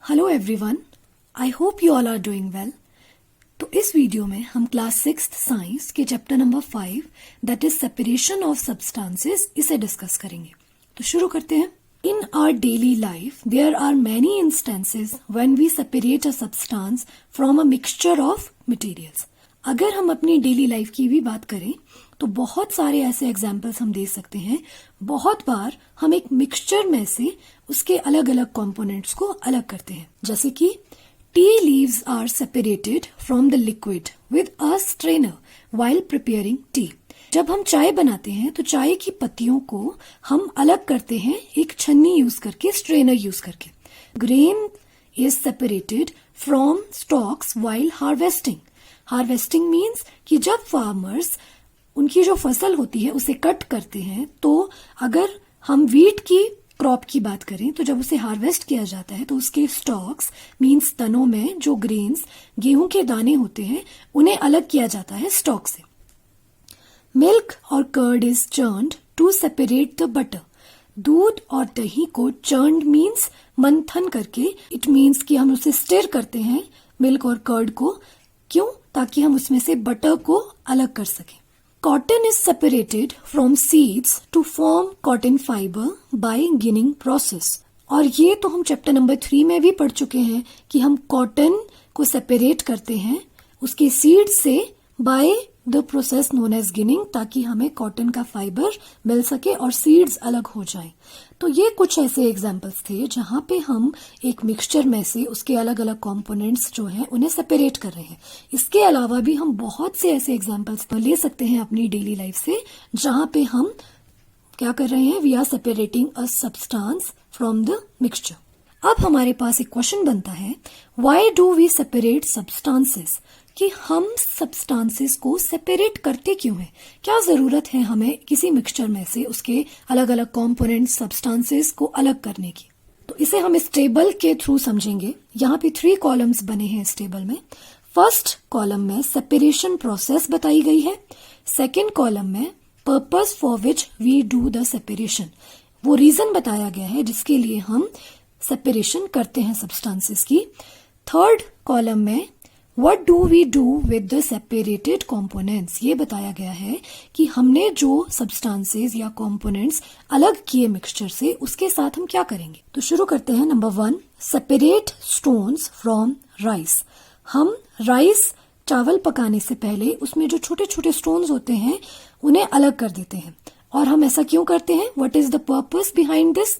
Hello everyone, I hope you all are doing well. तो इस video में हम क्लास 6 साइंस के chapter number 5 that is separation of substances इसे discuss करेंगे। तो शुरू करते हैं। In our daily life there are many instances when we separate a substance from a mixture of materials. अगर हम अपनी डेली लाइफ की भी बात करें तो बहुत सारे ऐसे एग्जाम्पल्स हम दे सकते हैं। बहुत बार हम एक मिक्सचर में से उसके अलग अलग कंपोनेंट्स को अलग करते हैं, जैसे कि tea leaves are separated from the liquid with a strainer while preparing tea. जब हम चाय बनाते हैं तो चाय की पत्तियों को हम अलग करते हैं एक छन्नी यूज करके, स्ट्रेनर यूज करके। Grain is separated from stocks while harvesting. Harvesting means कि जब फार्मर्स उनकी जो फसल होती है उसे कट करते हैं, तो अगर हम वीट की क्रॉप की बात करें तो जब उसे हार्वेस्ट किया जाता है तो उसके स्टॉक्स मीन्स तनों में जो ग्रेन्स गेहूं के दाने होते हैं उन्हें अलग किया जाता है स्टॉक से। मिल्क और curd is churned to separate the butter. दूध और दही को चर्न्ड मीन्स मंथन करके, इट मीन्स कि हम उसे स्टिर करते हैं मिल्क और कर्ड को। क्यों? ताकि हम उसमें से बटर को अलग कर सकें। Cotton is separated from seeds to form cotton fiber by ginning process। और ये तो हम चैप्टर नंबर 3 में भी पढ़ चुके हैं कि हम कॉटन को सेपरेट करते हैं उसके सीड से by the process known as ginning, ताकि हमें कॉटन का फाइबर मिल सके और सीड्स अलग हो जाएं। तो ये कुछ ऐसे एग्जाम्पल्स थे जहां पे हम एक मिक्सचर में से उसके अलग अलग कंपोनेंट्स जो हैं उन्हें सेपरेट कर रहे हैं। इसके अलावा भी हम बहुत से ऐसे एग्जाम्पल्स ले सकते हैं अपनी डेली लाइफ से जहां पे हम क्या कर रहे हैं, we are separating a substance from the mixture. अब हमारे पास एक क्वेश्चन बनता है, why do we separate substances, कि हम सब्सटेंसेस को सेपरेट करते क्यों हैं? क्या जरूरत है हमें किसी मिक्सचर में से उसके अलग अलग कंपोनेंट सब्सटेंसेस को अलग करने की? तो इसे हम इस टेबल के थ्रू समझेंगे। यहाँ पे 3 कॉलम्स बने हैं इस टेबल में। फर्स्ट कॉलम में सेपरेशन प्रोसेस बताई गई है। सेकेंड कॉलम में purpose for which we do the separation, वो रीजन बताया गया है जिसके लिए हम सेपरेशन करते हैं सब्सटेंसेस की। थर्ड कॉलम में What do we do with the separated components, ये बताया गया है कि हमने जो substances या components अलग किए मिक्सचर से उसके साथ हम क्या करेंगे। तो शुरू करते हैं। Number 1, separate stones from rice। हम राइस चावल पकाने से पहले उसमें जो छोटे छोटे स्टोन्स होते हैं उन्हें अलग कर देते हैं। और हम ऐसा क्यों करते हैं? What is the purpose behind this?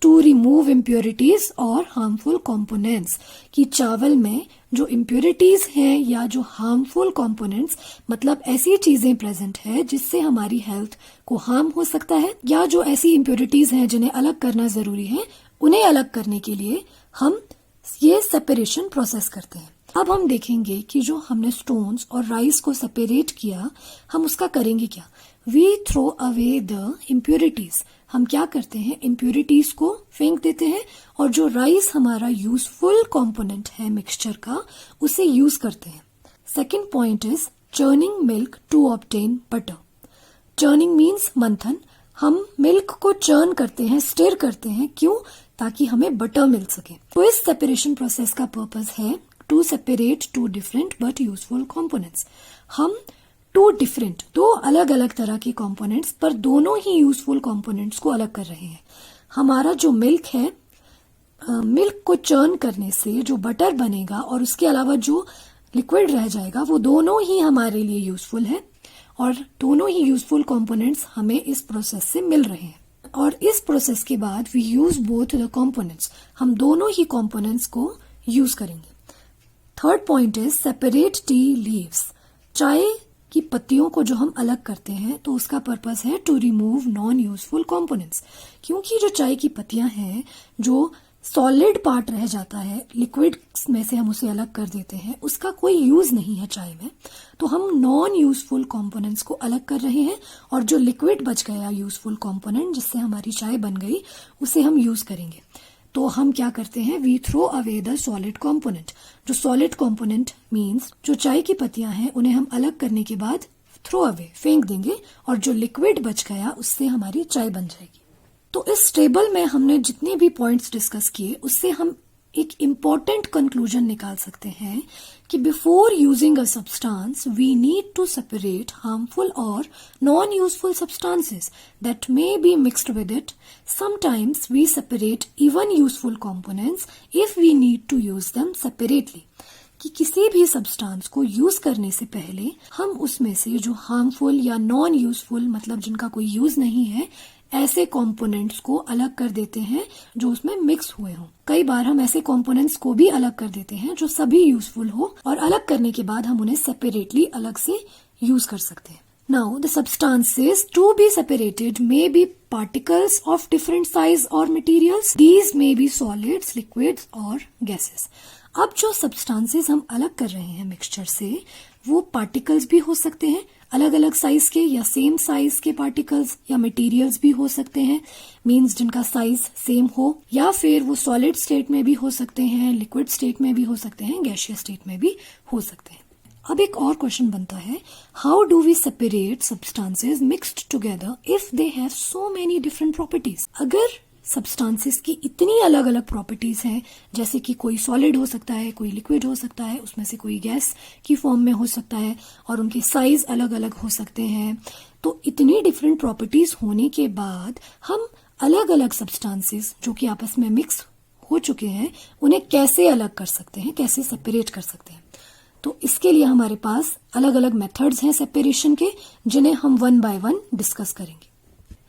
To remove impurities और हार्मफुल कंपोनेंट्स, कि चावल में जो इम्प्योरिटीज हैं या जो हार्मफुल कंपोनेंट्स मतलब ऐसी चीजें प्रेजेंट है जिससे हमारी हेल्थ को हार्म हो सकता है, या जो ऐसी इम्प्योरिटीज हैं जिन्हें अलग करना जरूरी है, उन्हें अलग करने के लिए हम ये सेपरेशन प्रोसेस करते हैं। अब हम देखेंगे कि जो हमने स्टोन्स और राइस को सेपरेट किया, हम उसका करेंगे क्या। We throw away the impurities. हम क्या करते हैं, इम्प्योरिटीज को फेंक देते हैं और जो राइस हमारा यूजफुल कंपोनेंट है मिक्सचर का उसे यूज करते हैं। Second point is churning milk to obtain butter. Churning means मंथन। हम मिल्क को चर्न करते हैं, स्टिर करते हैं। क्यों? ताकि हमें बटर मिल सके। तो इस सेपरेशन प्रोसेस का पर्पस है to separate 2 different but useful components. हम 2 डिफरेंट, 2 अलग अलग तरह के कंपोनेंट्स पर दोनों ही यूजफुल कंपोनेंट्स को अलग कर रहे हैं। हमारा जो मिल्क है, मिल्क को चर्न करने से जो बटर बनेगा और उसके अलावा जो लिक्विड रह जाएगा वो दोनों ही हमारे लिए यूजफुल है और दोनों ही यूजफुल कंपोनेंट्स हमें इस प्रोसेस से मिल रहे हैं। और इस प्रोसेस के बाद we use both the components, हम दोनों ही कंपोनेंट्स को यूज करेंगे। Third point is separate tea leaves. चाय की पत्तियों को जो हम अलग करते हैं तो उसका पर्पस है to remove non useful components, क्योंकि जो चाय की पत्तियां हैं जो सॉलिड पार्ट रह जाता है, लिक्विड में से हम उसे अलग कर देते हैं, उसका कोई यूज नहीं है चाय में, तो हम नॉन यूजफुल कंपोनेंट्स को अलग कर रहे हैं और जो लिक्विड बच गया यूजफुल कंपोनेंट जिससे हमारी चाय बन गई उसे हम यूज करेंगे। तो हम क्या करते हैं, we throw away the solid component. जो सॉलिड कंपोनेंट मींस जो चाय की पत्तियां हैं उन्हें हम अलग करने के बाद थ्रो अवे फेंक देंगे और जो लिक्विड बच गया उससे हमारी चाय बन जाएगी। तो इस टेबल में हमने जितने भी पॉइंट्स डिस्कस किए उससे हम एक इम्पॉर्टेंट कंक्लूजन निकाल सकते हैं कि before using a substance we need to separate harmful और non useful substances that may be mixed with it. Sometimes we separate even useful components if we need to use them separately. कि किसी भी substance को use करने से पहले हम उसमें से जो हार्मफुल या नॉन यूजफुल मतलब जिनका कोई यूज नहीं है ऐसे कंपोनेंट्स को अलग कर देते हैं जो उसमें मिक्स हुए हों. कई बार हम ऐसे कंपोनेंट्स को भी अलग कर देते हैं जो सभी यूजफुल हो और अलग करने के बाद हम उन्हें सेपरेटली अलग से यूज कर सकते हैं. Now, the substances to be separated may be particles of different size or materials. These may be solids, liquids or gases. अब जो सब्सटेंसेस हम अलग कर रहे हैं मिक्सचर से वो पार्टिकल्स भी हो सकते हैं अलग अलग साइज के या सेम साइज के पार्टिकल्स या मटेरियल्स भी हो सकते हैं मींस जिनका साइज सेम हो या फिर वो सॉलिड स्टेट में भी हो सकते हैं लिक्विड स्टेट में भी हो सकते हैं गैसियस स्टेट में भी हो सकते हैं. अब एक और क्वेश्चन बनता है how do we separate substances mixed together if they have so many different properties. अगर सब्सटेंसेस की इतनी अलग अलग प्रॉपर्टीज हैं जैसे कि कोई सॉलिड हो सकता है कोई लिक्विड हो सकता है उसमें से कोई गैस की फॉर्म में हो सकता है और उनके साइज अलग अलग हो सकते हैं तो इतनी डिफरेंट प्रॉपर्टीज होने के बाद हम अलग अलग सब्सटेंसेस जो कि आपस में मिक्स हो चुके हैं उन्हें कैसे अलग कर सकते हैं कैसे सेपरेट कर सकते हैं. तो इसके लिए हमारे पास अलग अलग मेथड्स हैं सेपरेशन के जिन्हें हम वन बाय वन डिस्कस करेंगे.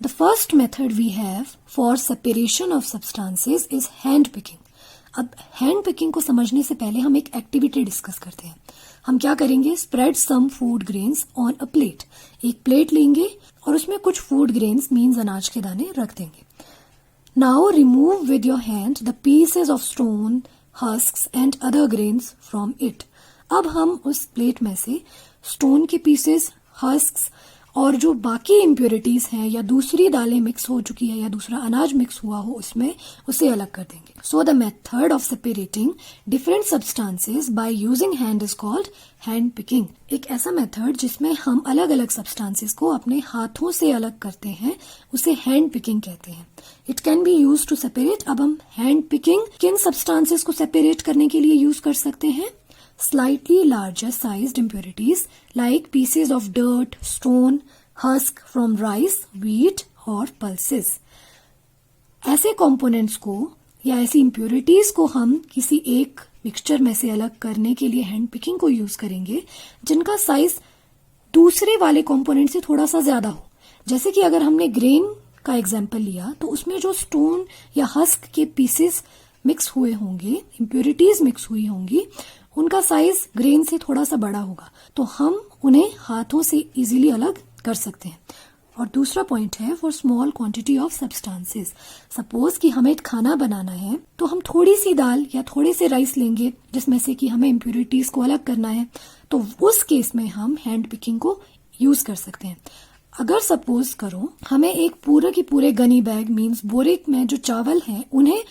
The first method we have for separation of substances is hand picking. अब hand picking को समझने से पहले हम एक एक्टिविटी डिस्कस करते हैं. हम क्या करेंगे spread some food grains on a plate. एक प्लेट लेंगे और उसमें कुछ food grains मीन्स अनाज के दाने रख देंगे. Now remove with your hand the pieces of stone, husks and other grains from it. अब हम उस प्लेट में से स्टोन के पीसेस हस्क्स और जो बाकी इम्प्योरिटीज हैं या दूसरी दालें मिक्स हो चुकी है या दूसरा अनाज मिक्स हुआ हो उसमें उसे अलग कर देंगे. So the method of separating different substances by using hand is called hand picking. एक ऐसा मेथड जिसमें हम अलग अलग सब्सटेंसेस को अपने हाथों से अलग करते हैं उसे हैंड पिकिंग कहते हैं. It can be use to separate. अब हम हैंड पिकिंग किन सब्सटेंसेस को सेपरेट करने के लिए यूज कर सकते हैं slightly larger sized impurities like pieces of dirt, stone, husk from rice, wheat or pulses. ऐसे components को या ऐसी impurities को हम किसी एक मिक्सचर में से अलग करने के लिए हैंड पिकिंग को यूज करेंगे जिनका साइज दूसरे वाले कंपोनेंट से थोड़ा सा ज्यादा हो. जैसे कि अगर हमने ग्रेन का एग्जाम्पल लिया तो उसमें जो स्टोन या हस्क के पीसेस मिक्स हुए होंगे इम्प्योरिटीज मिक्स हुई होंगी उनका साइज ग्रेन से थोड़ा सा बड़ा होगा तो हम उन्हें हाथों से इजीली अलग कर सकते हैं. और दूसरा पॉइंट है for small quantity of substances. Suppose कि हमें खाना बनाना है तो हम थोड़ी सी दाल या थोड़े से राइस लेंगे जिसमें से कि हमें इम्प्योरिटीज को अलग करना है तो उस केस में हम हैंड पिकिंग को यूज कर सकते हैं. अगर सपोज करो हमें एक पूरे की पूरे गनी बैग मीन्स बोरे में जो चावल हैं उन्हें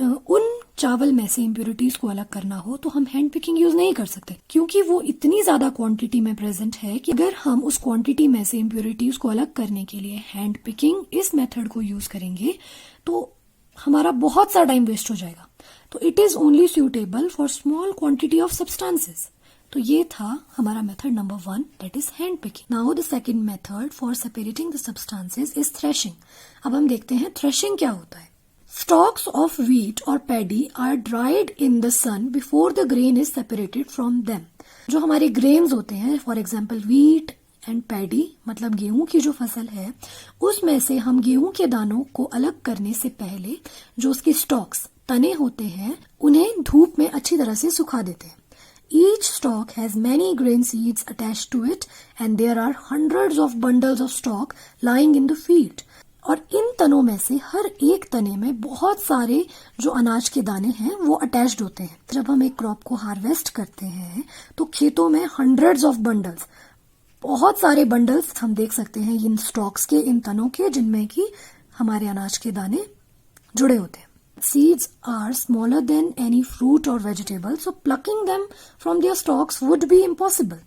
उन चावल में से इम्प्योरिटीज को अलग करना हो तो हम हैंड पिकिंग यूज नहीं कर सकते क्योंकि वो इतनी ज्यादा क्वांटिटी में प्रेजेंट है कि अगर हम उस क्वांटिटी में से इम्प्योरिटीज को अलग करने के लिए हैंड पिकिंग इस मेथड को यूज करेंगे तो हमारा बहुत सा टाइम वेस्ट हो जाएगा. तो it is only suitable for small quantity of substances. तो ये था हमारा method number 1 that is hand picking. Now the second method for separating the substances is threshing. अब हम देखते हैं थ्रेशिंग क्या होता है. Stalks of wheat or paddy are dried in the sun before the grain is separated from them. जो हमारे grains होते हैं for example wheat and paddy मतलब गेहूं की जो फसल है उसमें से हम गेहूं के दानों को अलग करने से पहले जो उसके stalks तने होते हैं उन्हें धूप में अच्छी तरह से सुखा देते हैं. Each stalk has many grain seeds attached to it and there are hundreds of bundles of stalk lying in the field. और इन तनों में से हर एक तने में बहुत सारे जो अनाज के दाने हैं वो अटैच्ड होते हैं. जब हम एक क्रॉप को हार्वेस्ट करते हैं तो खेतों में हंड्रेड्स ऑफ बंडल्स बहुत सारे बंडल्स हम देख सकते हैं इन स्टॉक्स के इन तनों के जिनमें कि हमारे अनाज के दाने जुड़े होते हैं. Seeds are smaller than any fruit or vegetable, so plucking them from their stalks would be impossible.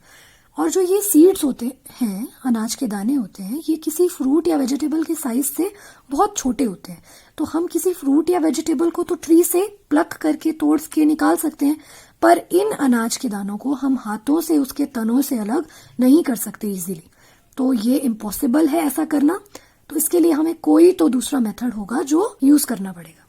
और जो ये सीड्स होते हैं, अनाज के दाने होते हैं, ये किसी फ्रूट या वेजिटेबल के साइज से बहुत छोटे होते हैं। तो हम किसी फ्रूट या वेजिटेबल को तो ट्री से प्लक करके तोड़ के निकाल सकते हैं, पर इन अनाज के दानों को हम हाथों से उसके तनों से अलग नहीं कर सकते इजीली। तो ये इम्पॉसिबल है ऐसा करना। तो इसके लिए हमें कोई तो दूसरा मेथड होगा जो यूज करना पड़ेगा।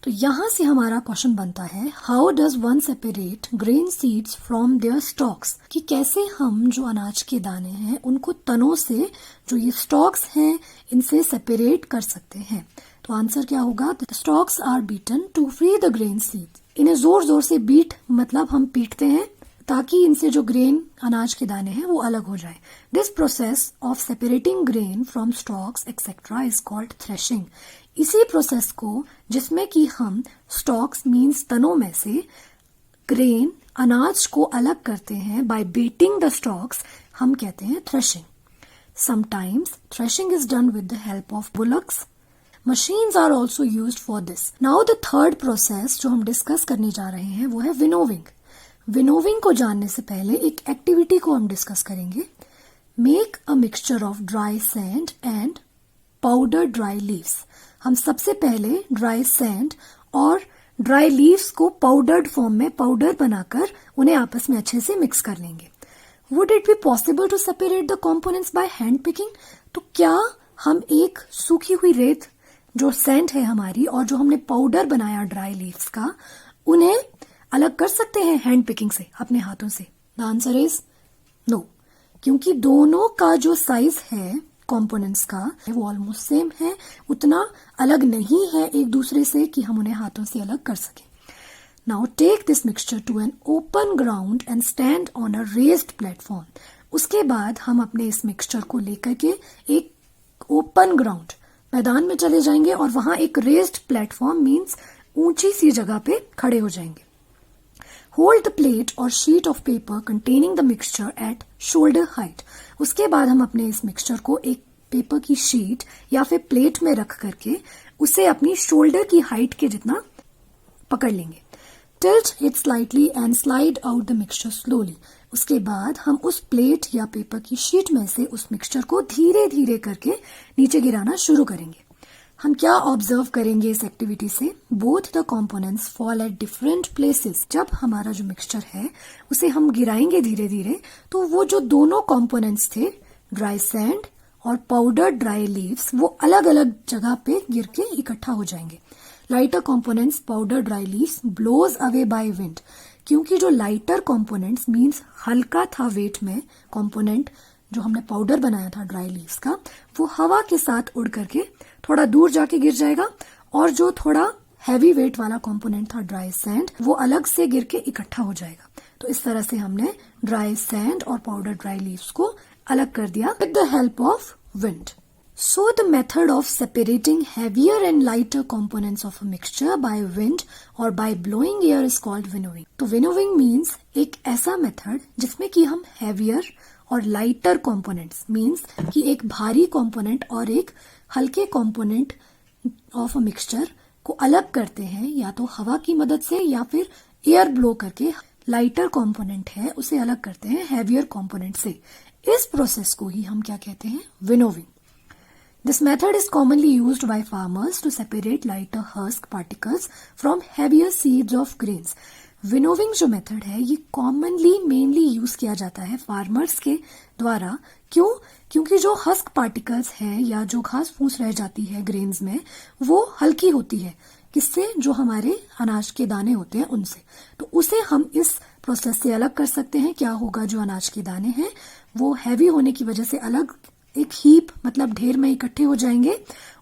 तो यहां से हमारा क्वेश्चन बनता है, how does one separate grain seeds from their stalks, कि कैसे हम जो अनाज के दाने हैं उनको तनों से, जो ये स्टॉक्स हैं, इनसे सेपरेट कर सकते हैं। तो आंसर क्या होगा, the stalks are beaten to free the grain seeds. इन्हें जोर जोर से बीट मतलब हम पीटते हैं ताकि इनसे जो ग्रेन अनाज के दाने हैं वो अलग हो जाए। This process of separating grain from stocks etcetera is called threshing. इसी प्रोसेस को, जिसमें कि हम स्टॉक्स मीन्स तनों में से ग्रेन अनाज को अलग करते हैं बाय बीटिंग द स्टॉक्स, हम कहते हैं threshing. Sometimes threshing is done with the help of bullocks. Machines are also used for this. Now the third process जो हम डिस्कस करने जा रहे हैं वो है विनोविंग। विनोविंग को जानने से पहले एक एक्टिविटी को हम डिस्कस करेंगे। Make a mixture of dry sand and powder dry leaves. हम सबसे पहले ड्राई सैंड और ड्राई लीव्स को पाउडर्ड फॉर्म में पाउडर बनाकर उन्हें आपस में अच्छे से मिक्स कर लेंगे। Would it be possible to separate the components by hand picking? तो क्या हम एक सूखी हुई रेत जो सैंड है हमारी और जो हमने पाउडर बनाया ड्राई लीव्स का, उन्हें अलग कर सकते हैं हैंड पिकिंग से, अपने हाथों से? द आंसर इज नो, क्योंकि दोनों का जो साइज है कंपोनेंट्स का वो ऑलमोस्ट सेम है, उतना अलग नहीं है एक दूसरे से कि हम उन्हें हाथों से अलग कर सकें। Now take this mixture to an open ground and stand on a raised platform. उसके बाद हम अपने इस मिक्सचर को लेकर के एक ओपन ग्राउंड, मैदान में चले जाएंगे और वहां एक रेज्ड प्लेटफॉर्म मीन्स ऊंची सी जगह पे खड़े हो जाएंगे। होल्ड द प्लेट और sheet of paper containing the mixture eight shoulder height. उसके बाद हम अपने इस मिक्सचर को एक पेपर की शीट या फिर प्लेट में रख करके उसे अपनी शोल्डर की हाइट के जितना पकड़ लेंगे। Tilt it slightly and slide out the mixture slowly. उसके बाद हम उस प्लेट या पेपर की शीट में से उस मिक्सचर को धीरे धीरे करके नीचे गिराना शुरू करेंगे। हम क्या ऑब्जर्व करेंगे इस एक्टिविटी से? Both the components fall at different places. जब हमारा जो मिक्सचर है उसे हम गिराएंगे धीरे धीरे, तो वो जो दोनों कंपोनेंट्स थे, ड्राई सैंड और पाउडर ड्राई लीव्स, वो अलग अलग जगह पे गिर के इकट्ठा हो जाएंगे। Lighter components powder dry leaves blows away by wind, क्योंकि जो लाइटर कंपोनेंट्स मीन्स हल्का था वेट में कंपोनेंट जो हमने पाउडर बनाया था ड्राई लीव्स का, वो हवा के साथ उड़ करके थोड़ा दूर जाके गिर जाएगा, और जो थोड़ा हैवी वेट वाला कंपोनेंट था ड्राई सैंड, वो अलग से गिर के इकट्ठा हो जाएगा। तो इस तरह से हमने ड्राई सैंड और पाउडर ड्राई लीव्स को अलग कर दिया with the help of wind. So the method of separating heavier and lighter components of a mixture by wind or by blowing air is called winnowing. तो winnowing means एक ऐसा method जिसमें कि हम heavier और lighter components means कि एक भारी component और एक हल्के component of a mixture को अलग करते हैं, या तो हवा की मदद से या फिर एयर ब्लो करके लाइटर कंपोनेंट है उसे अलग करते हैं हैवियर कंपोनेंट से। इस प्रोसेस को ही हम क्या कहते हैं? Winnowing. This method is commonly used by farmers to separate lighter husk particles from heavier seeds of grains. Winnowing जो मेथड है ये commonly mainly यूज किया जाता है फार्मर्स के द्वारा। क्यों? क्योंकि जो हस्क पार्टिकल्स हैं या जो घास फूस रह जाती है ग्रेन्स में, वो हल्की होती है। किससे? जो हमारे अनाज के दाने होते हैं उनसे। तो उसे हम इस प्रोसेस से अलग कर सकते हैं। क्या होगा? जो अनाज के दाने हैं वो हैवी होने की वजह से अलग एक हीप मतलब ढेर में इकट्ठे हो जाएंगे,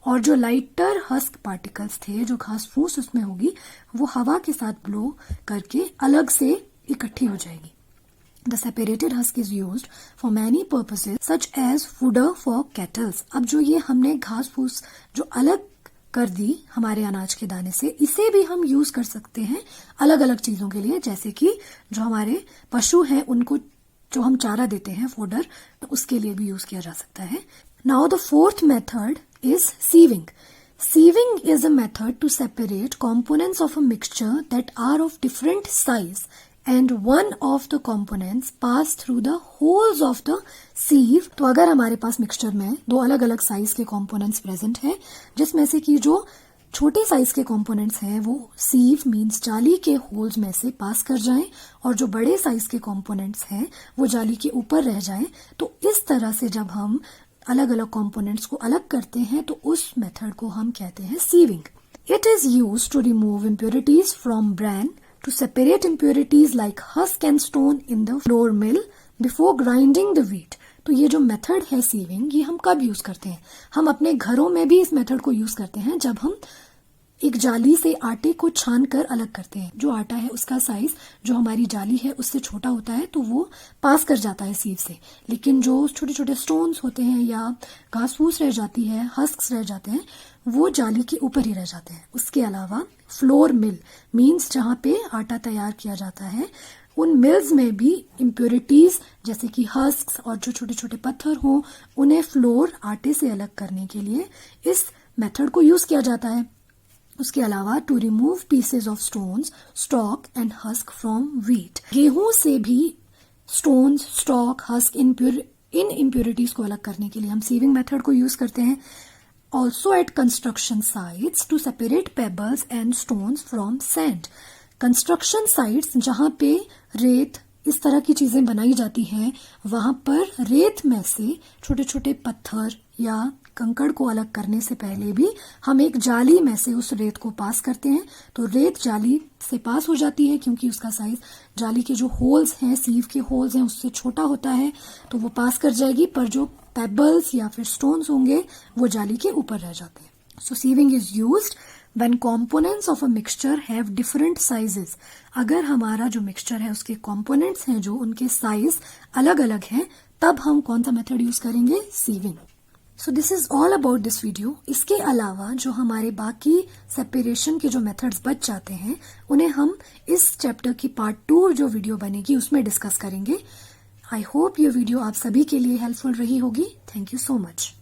और जो लाइटर हस्क पार्टिकल्स थे, जो घास फूस उसमें होगी, वो हवा के साथ ब्लो करके अलग से इकट्ठी हो जाएगी। The separated husk is used for many purposes such as fodder for cattles. अब जो ये हमने घास फूस जो अलग कर दी हमारे अनाज के दाने से, इसे भी हम यूज कर सकते हैं अलग अलग चीजों के लिए, जैसे कि जो हमारे पशु हैं उनको जो हम चारा देते हैं फोडर, तो उसके लिए भी यूज किया जा सकता है। Now the fourth method is sieving. Sieving is a method to separate components of a mixture that are of different size and one of the components pass through the holes of the sieve। तो अगर हमारे पास mixture में दो अलग अलग size के components present हैं, जिसमें से कि जो छोटे साइज के कंपोनेंट्स हैं वो सीव मींस जाली के होल्स में से पास कर जाएं, और जो बड़े साइज के कंपोनेंट्स हैं वो जाली के ऊपर रह जाएं। तो इस तरह से जब हम अलग अलग कंपोनेंट्स को अलग करते हैं तो उस मेथड को हम कहते हैं sieving. It is used to remove impurities from bran, to separate impurities like husk and stone in the flour mill before grinding the wheat। तो ये जो मेथड है सीविंग, ये हम कब यूज करते हैं? हम अपने घरों में भी इस मेथड को यूज करते हैं जब हम एक जाली से आटे को छान कर अलग करते हैं। जो आटा है उसका साइज जो हमारी जाली है उससे छोटा होता है तो वो पास कर जाता है सीव से, लेकिन जो छोटे छोटे स्टोन्स होते हैं या घास फूस रह जाती है, हस्क्स रह जाते हैं, वो जाली के ऊपर ही रह जाते हैं। उसके अलावा फ्लोर मिल मीन्स जहाँ पे आटा तैयार किया जाता है, उन मिल्स में भी इम्प्योरिटीज जैसे कि हस्क्स और जो छोटे छोटे पत्थर हो उन्हें फ्लोर आटे से अलग करने के लिए इस मेथड को यूज किया जाता है। उसके अलावा to remove pieces of stones, stalk and husk from wheat, गेहूं से भी स्टोन्स, स्टॉक, हस्क, इन इम्प्योरिटीज को अलग करने के लिए हम सीविंग मेथड को यूज करते हैं। Also at construction sites to separate pebbles and stones from sand. Construction sites जहां पे रेत इस तरह की चीजें बनाई जाती हैं, वहां पर रेत में से छोटे छोटे पत्थर या कंकड़ को अलग करने से पहले भी हम एक जाली में से उस रेत को पास करते हैं। तो रेत जाली से पास हो जाती है क्योंकि उसका साइज जाली के जो होल्स हैं, सीव के होल्स हैं, उससे छोटा होता है, तो वो पास कर जाएगी। पर जो पेबल्स या फिर स्टोन्स होंगे वो जाली के ऊपर रह जाते हैं। So sieving is used when components of a mixture have different sizes। अगर हमारा जो मिक्सचर है उसके components हैं जो उनके साइज अलग अलग हैं, तब हम कौन सा मेथड यूज करेंगे? Sieving. So this is all about this video. इसके अलावा जो हमारे बाकी सेपरेशन के जो मेथड्स बच जाते हैं उन्हें हम इस चैप्टर की पार्ट 2 जो वीडियो बनेगी उसमें डिस्कस करेंगे। आई होप ये वीडियो आप सभी के लिए हेल्पफुल रही होगी। Thank you so much.